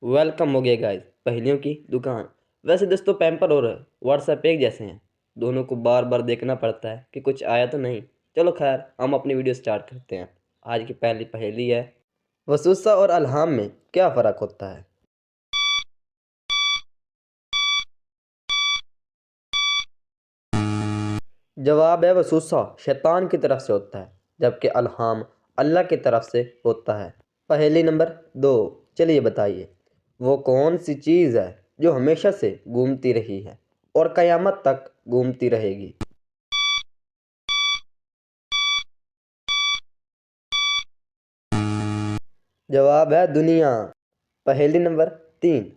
Welcome हो गया guys पहेलियों की दुकान। वैसे दोस्तों पैम्पर और व्हाट्सएप एक जैसे हैं, दोनों को बार बार देखना पड़ता है कि कुछ आया तो नहीं। चलो खैर हम अपनी वीडियो स्टार्ट करते हैं। आज की पहली पहेली है, वसूसा और अल्हाम में क्या फ़र्क होता है? जवाब है, वसूसा शैतान की तरफ से होता है जबकि अल्हाम अल्लाह की तरफ से होता है। पहेली नंबर 2, चलिए बताइए वो कौन सी चीज़ है जो हमेशा से घूमती रही है और कयामत तक घूमती रहेगी? जवाब है दुनिया। पहेली नंबर 3,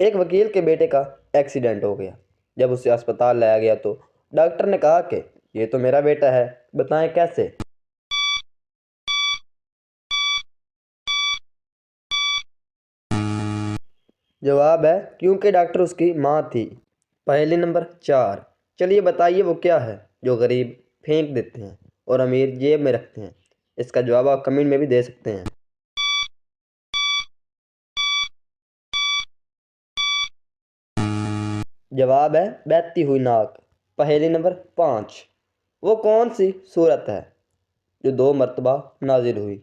एक वकील के बेटे का एक्सीडेंट हो गया। जब उसे अस्पताल लाया गया तो डॉक्टर ने कहा कि ये तो मेरा बेटा है, बताएं कैसे? जवाब है क्योंकि डॉक्टर उसकी माँ थी। पहेली नंबर 4, चलिए बताइए वो क्या है जो गरीब फेंक देते हैं और अमीर जेब में रखते हैं? इसका जवाब आप कमेंट में भी दे सकते हैं। जवाब है बहती हुई नाक। पहेली नंबर 5, वो कौन सी सूरत है जो 2 मरतबा नाजिल हुई?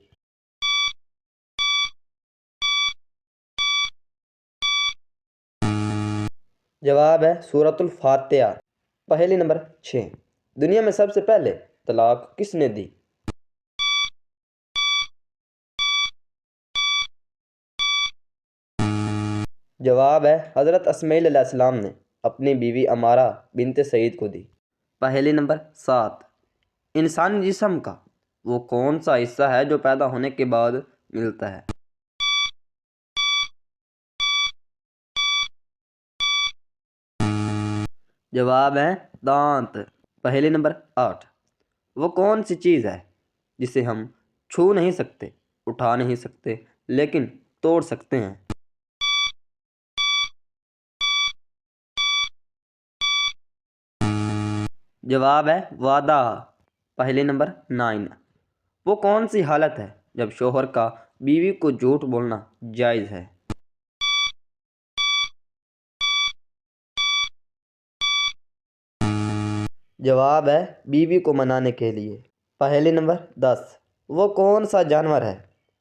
जवाब है सूरतुल फातिहा। पहेली नंबर 6, दुनिया में सबसे पहले तलाक किसने दी? जवाब है हज़रत इस्माईल अलैहिस्सलाम ने अपनी बीवी अमारा बिनते सईद को दी। पहेली नंबर 7, इंसानी जिस्म का वो कौन सा हिस्सा है जो पैदा होने के बाद मिलता है? जवाब है दांत। पहेली नंबर 8, वो कौन सी चीज़ है जिसे हम छू नहीं सकते, उठा नहीं सकते, लेकिन तोड़ सकते हैं? जवाब है वादा। पहेली नंबर 9, वो कौन सी हालत है जब शोहर का बीवी को झूठ बोलना जायज़ है? जवाब है बीवी को मनाने के लिए। पहेली नंबर 10, वो कौन सा जानवर है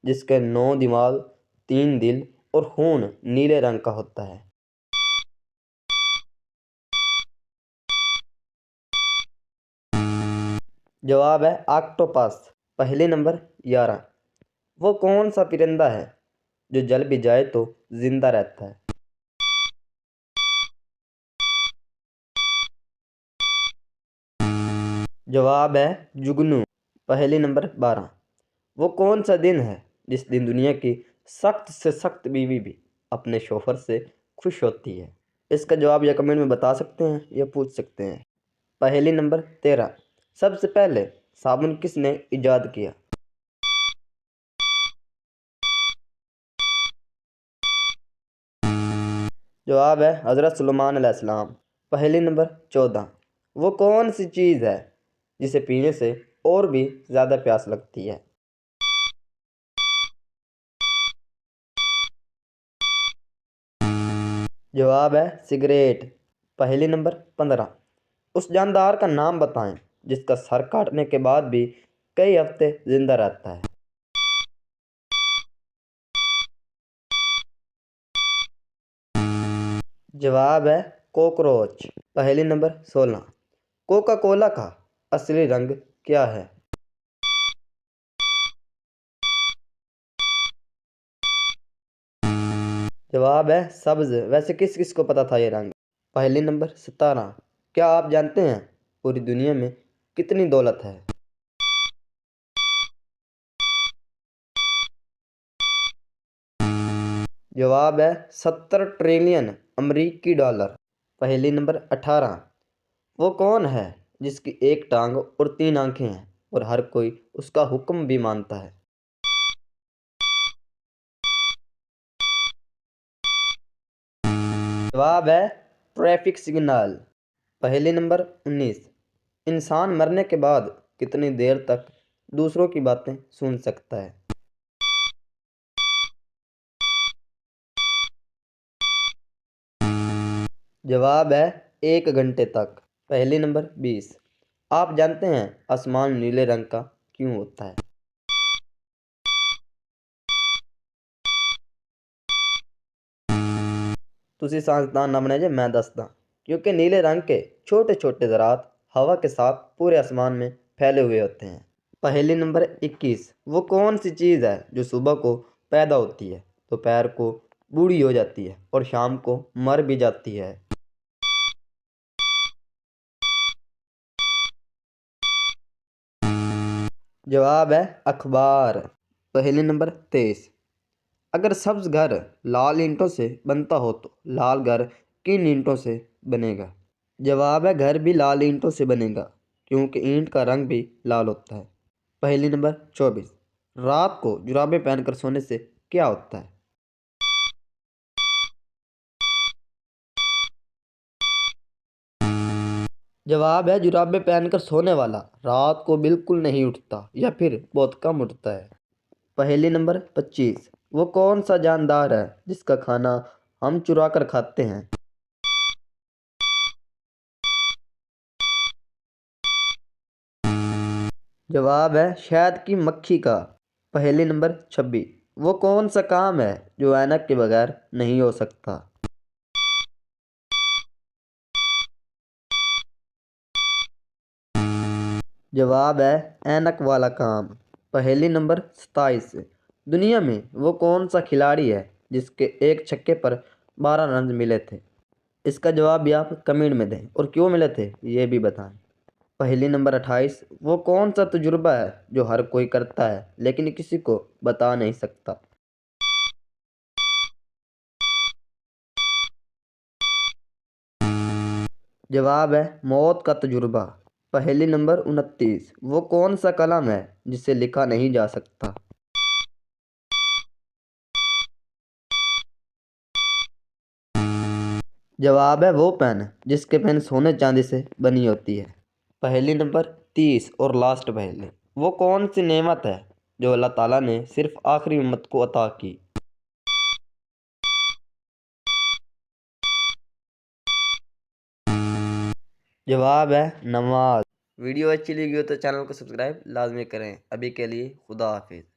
जिसके 9 दिमाग, 3 दिल और खून नीले रंग का होता है? जवाब है ऑक्टोपस। पहेली नंबर 11, वो कौन सा परिंदा है जो जल भी जाए तो जिंदा रहता है? जवाब है जुगनू। पहेली नंबर 12, वो कौन सा दिन है जिस दिन दुनिया की सख्त से सख्त बीवी भी अपने शोहर से खुश होती है? इसका जवाब या कमेंट में बता सकते हैं या पूछ सकते हैं। पहेली नंबर 13, सबसे पहले साबुन किसने इजाद किया? जवाब है हज़रत सुलेमान अलैहिस्सलाम। पहेली नंबर 14, वो कौन सी चीज़ है जिसे पीने से और भी ज़्यादा प्यास लगती है? जवाब है सिगरेट। पहेली नंबर 15, उस जानदार का नाम बताएं जिसका सर काटने के बाद भी कई हफ्ते जिंदा रहता है? जवाब है कॉकरोच। पहेली नंबर 16, कोका कोला का असली रंग क्या है? जवाब है सब्ज। वैसे किस किस को पता था ये रंग? पहेली नंबर 17, क्या आप जानते हैं पूरी दुनिया में कितनी दौलत है? जवाब है 70 ट्रिलियन अमरीकी डॉलर। पहेली नंबर 18, वो कौन है जिसकी एक टांग और 3 आंखें हैं और हर कोई उसका हुक्म भी मानता है? जवाब है ट्रैफिक सिग्नल। पहेली नंबर 19, इंसान मरने के बाद कितनी देर तक दूसरों की बातें सुन सकता है? جواب ہے 1 گھنٹے تک۔ پہلی نمبر 20، آپ جانتے ہیں آسمان نیلے رنگ کا کیوں ہوتا ہے؟ تسی سائنسدان نہ بنے جے، میں دسدا۔ کیونکہ نیلے رنگ کے چھوٹے چھوٹے ذرات ہوا کے ساتھ پورے آسمان میں پھیلے ہوئے ہوتے ہیں۔ پہلی نمبر 21، وہ کون سی چیز ہے جو صبح کو پیدا ہوتی ہے، دوپہر کو بوڑھی ہو جاتی ہے اور شام کو مر بھی جاتی ہے؟ جواب ہے اخبار۔ پہلی نمبر 23، اگر سبز گھر لال اینٹوں سے بنتا ہو تو لال گھر کن اینٹوں سے بنے گا؟ جواب ہے گھر بھی لال اینٹوں سے بنے گا، کیونکہ اینٹ کا رنگ بھی لال ہوتا ہے۔ پہلی نمبر 24، رات کو جرابیں پہن کر سونے سے کیا ہوتا ہے؟ جواب ہے جرابیں پہن کر سونے والا رات کو بالکل نہیں اٹھتا یا پھر بہت کم اٹھتا ہے۔ پہلی نمبر 25، وہ کون سا جاندار ہے جس کا کھانا ہم چرا کر کھاتے ہیں؟ جواب ہے شہد کی مکھی کا۔ پہلی نمبر 26، وہ کون سا کام ہے جو اینک کے بغیر نہیں ہو سکتا؟ جواب ہے اینک والا کام۔ پہلی نمبر 27، دنیا میں وہ کون سا کھلاڑی ہے جس کے ایک چھکے پر 12 رنز ملے تھے؟ اس کا جواب بھی آپ کمنٹ میں دیں اور کیوں ملے تھے یہ بھی بتائیں۔ پہلی نمبر 28، وہ کون سا تجربہ ہے جو ہر کوئی کرتا ہے لیکن کسی کو بتا نہیں سکتا؟ جواب ہے موت کا تجربہ۔ پہلی نمبر 29، وہ کون سا کلام ہے جسے لکھا نہیں جا سکتا؟ جواب ہے وہ پین جس کے پین سونے چاندی سے بنی ہوتی ہے۔ پہلی نمبر 30 اور لاسٹ پہلی، وہ کون سی نعمت ہے جو اللہ تعالیٰ نے صرف آخری امت کو عطا کی؟ جواب ہے نماز۔ ویڈیو اچھی لگی ہو تو چینل کو سبسکرائب لازمی کریں۔ ابھی کے لیے خدا حافظ۔